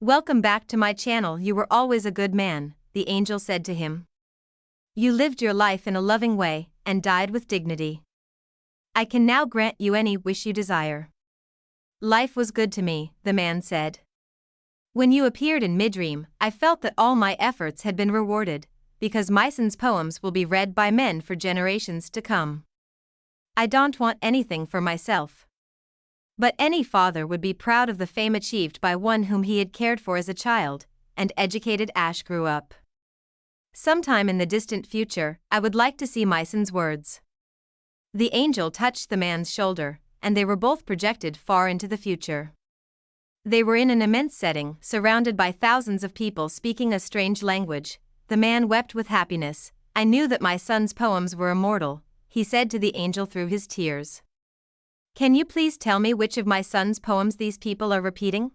Welcome back to my channel. You were always a good man, the angel said to him. You lived your life in a loving way, and died with dignity. I can now grant you any wish you desire. Life was good to me, the man said. When you appeared in Midream, I felt that all my efforts had been rewarded, because my son's poems will be read by men for generations to come. I don't want anything for myself. But any father would be proud of the fame achieved by one whom he had cared for as a child, and educated. Ash grew up. Sometime in the distant future, I would like to see my son's words. The angel touched the man's shoulder, and they were both projected far into the future. They were in an immense setting, surrounded by thousands of people speaking a strange language. The man wept with happiness. I knew that my son's poems were immortal, he said to the angel through his tears. Can you please tell me which of my son's poems these people are repeating?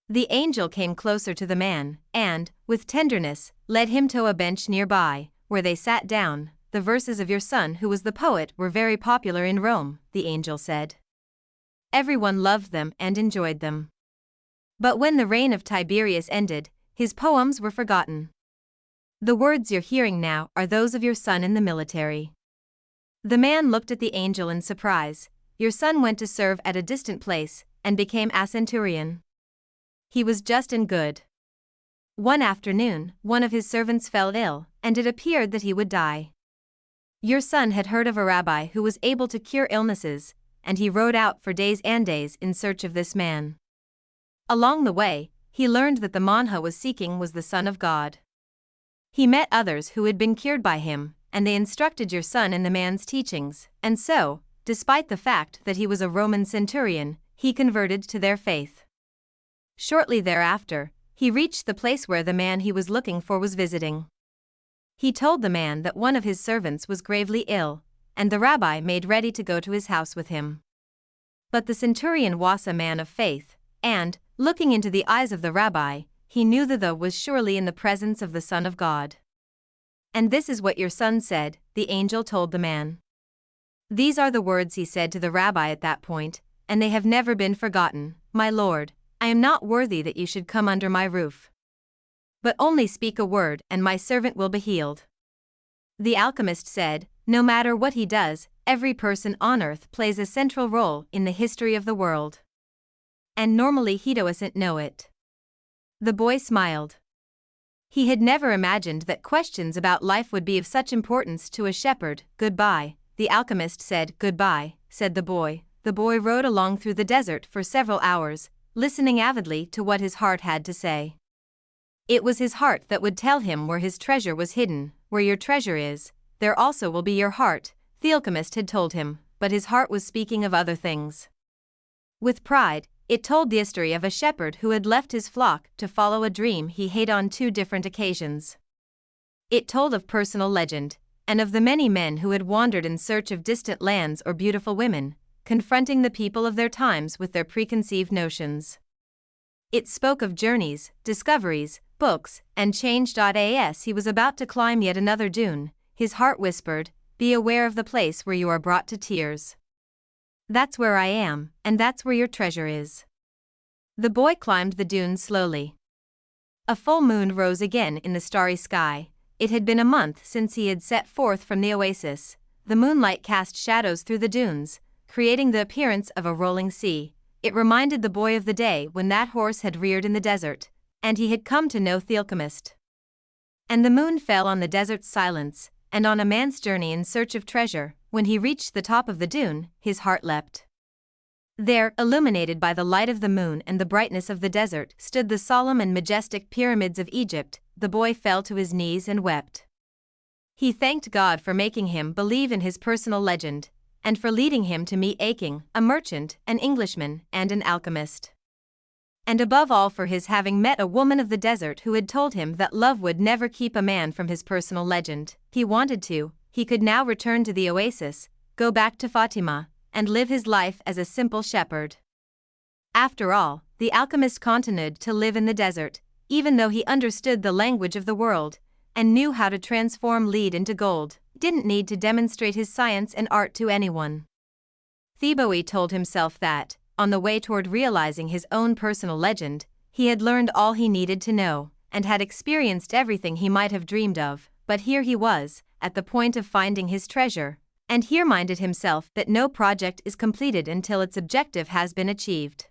The angel came closer to the man, and, with tenderness, led him to a bench nearby, where they sat down. The verses of your son, who was the poet, were very popular in Rome, the angel said. Everyone loved them and enjoyed them. But when the reign of Tiberius ended, his poems were forgotten. The words you're hearing now are those of your son in the military. The man looked at the angel in surprise. Your son went to serve at a distant place, and became a centurion. He was just and good. One afternoon, one of his servants fell ill, and it appeared that he would die. Your son had heard of a rabbi who was able to cure illnesses, and he rode out for days and days in search of this man. Along the way, he learned that the man he was seeking was the Son of God. He met others who had been cured by him, and they instructed your son in the man's teachings, and so, despite the fact that he was a Roman centurion, he converted to their faith. Shortly thereafter, he reached the place where the man he was looking for was visiting. He told the man that one of his servants was gravely ill, and the rabbi made ready to go to his house with him. But the centurion was a man of faith, and, looking into the eyes of the rabbi, he knew that he was surely in the presence of the Son of God. And this is what your son said, the angel told the man. These are the words he said to the rabbi at that point, and they have never been forgotten. My lord, I am not worthy that you should come under my roof. But only speak a word and my servant will be healed. The alchemist said, no matter what he does, every person on earth plays a central role in the history of the world. And normally he doesn't know it. The boy smiled. He had never imagined that questions about life would be of such importance to a shepherd. Goodbye. The alchemist said. Goodbye, said the boy. The boy rode along through the desert for several hours, listening avidly to what his heart had to say. It was his heart that would tell him where his treasure was hidden. Where your treasure is, there also will be your heart, the alchemist had told him, but his heart was speaking of other things. With pride, it told the history of a shepherd who had left his flock to follow a dream he had on 2 different occasions. It told of personal legend, and of the many men who had wandered in search of distant lands or beautiful women, confronting the people of their times with their preconceived notions. It spoke of journeys, discoveries, books, and change. As he was about to climb yet another dune, his heart whispered, be aware of the place where you are brought to tears. That's where I am, and that's where your treasure is. The boy climbed the dune slowly. A full moon rose again in the starry sky. It had been a month since he had set forth from the oasis. The moonlight cast shadows through the dunes, creating the appearance of a rolling sea. It reminded the boy of the day when that horse had reared in the desert, and he had come to know the alchemist. And the moon fell on the desert's silence, and on a man's journey in search of treasure. When he reached the top of the dune, his heart leapt. There, illuminated by the light of the moon and the brightness of the desert, stood the solemn and majestic pyramids of Egypt. The boy fell to his knees and wept. He thanked God for making him believe in his personal legend, and for leading him to meet Aching, a merchant, an Englishman, and an alchemist. And above all for his having met a woman of the desert who had told him that love would never keep a man from his personal legend. He wanted to. He could now return to the oasis, go back to Fatima, and live his life as a simple shepherd. After all, the alchemist continued to live in the desert, even though he understood the language of the world, and knew how to transform lead into gold, didn't need to demonstrate his science and art to anyone. Theboe told himself that, on the way toward realizing his own personal legend, He had learned all he needed to know, and had experienced everything he might have dreamed of, but here he was, at the point of finding his treasure, and he reminded himself that no project is completed until its objective has been achieved.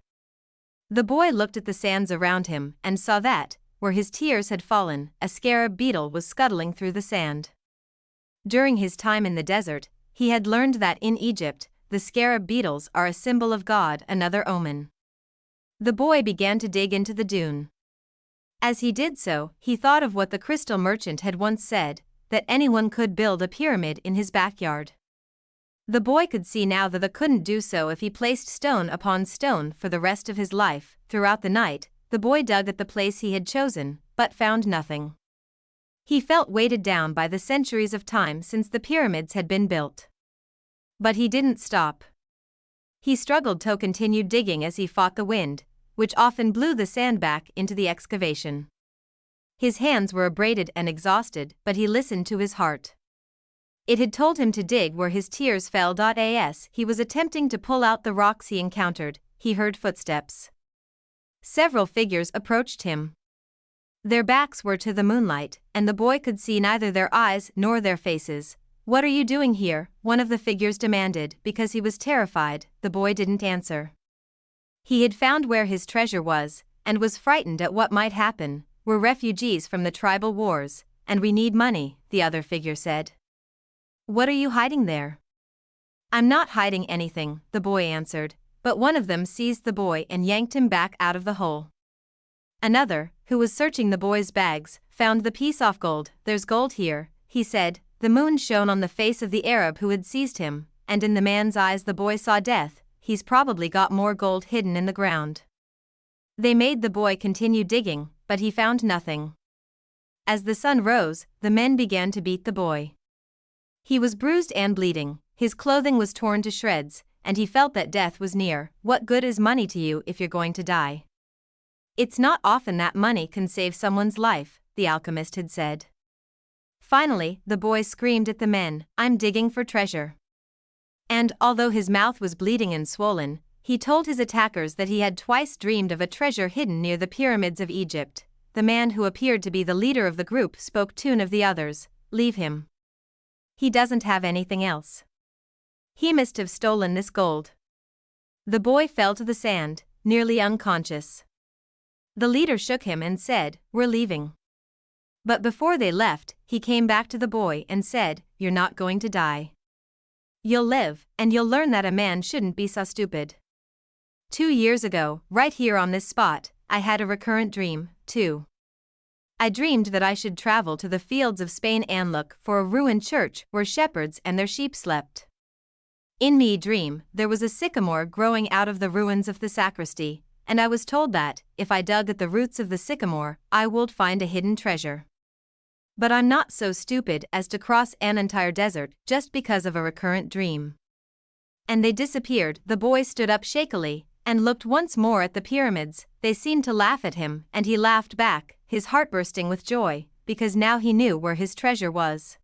The boy looked at the sands around him and saw that, where his tears had fallen, a scarab beetle was scuttling through the sand. During his time in the desert, he had learned that in Egypt, the scarab beetles are a symbol of God, another omen. The boy began to dig into the dune. As he did so, he thought of what the crystal merchant had once said, that anyone could build a pyramid in his backyard. The boy could see now that he couldn't do so if he placed stone upon stone for the rest of his life. Throughout the night, the boy dug at the place he had chosen, but found nothing. He felt weighted down by the centuries of time since the pyramids had been built. But he didn't stop. He struggled to continue digging as he fought the wind, which often blew the sand back into the excavation. His hands were abraded and exhausted, but he listened to his heart. It had told him to dig where his tears fell. As he was attempting to pull out the rocks he encountered, he heard footsteps. Several figures approached him. Their backs were to the moonlight, and the boy could see neither their eyes nor their faces. "What are you doing here?" one of the figures demanded. Because he was terrified, the boy didn't answer. He had found where his treasure was, and was frightened at what might happen. "We're refugees from the tribal wars, and we need money," the other figure said. "What are you hiding there?" "I'm not hiding anything," the boy answered, but one of them seized the boy and yanked him back out of the hole. Another, who was searching the boy's bags, found the piece of gold. "There's gold here," he said. The moon shone on the face of the Arab who had seized him, and in the man's eyes the boy saw death. "He's probably got more gold hidden in the ground." They made the boy continue digging, but he found nothing. As the sun rose, the men began to beat the boy. He was bruised and bleeding, his clothing was torn to shreds, and he felt that death was near. "What good is money to you if you're going to die?" "It's not often that money can save someone's life," the alchemist had said. Finally, the boy screamed at the men, "I'm digging for treasure." And, although his mouth was bleeding and swollen, he told his attackers that he had twice dreamed of a treasure hidden near the pyramids of Egypt. The man who appeared to be the leader of the group spoke to of the others. "Leave him. He doesn't have anything else. He must have stolen this gold." The boy fell to the sand, nearly unconscious. The leader shook him and said, "We're leaving." But before they left, he came back to the boy and said, "You're not going to die. You'll live, and you'll learn that a man shouldn't be so stupid." 2 years ago, right here on this spot, I had a recurrent dream, too. I dreamed that I should travel to the fields of Spain and look for a ruined church where shepherds and their sheep slept. In me dream, there was a sycamore growing out of the ruins of the sacristy, and I was told that, if I dug at the roots of the sycamore, I would find a hidden treasure. But I'm not so stupid as to cross an entire desert just because of a recurrent dream. And they disappeared. The boy stood up shakily and looked once more at the pyramids. They seemed to laugh at him, and he laughed back, his heart bursting with joy, because now he knew where his treasure was.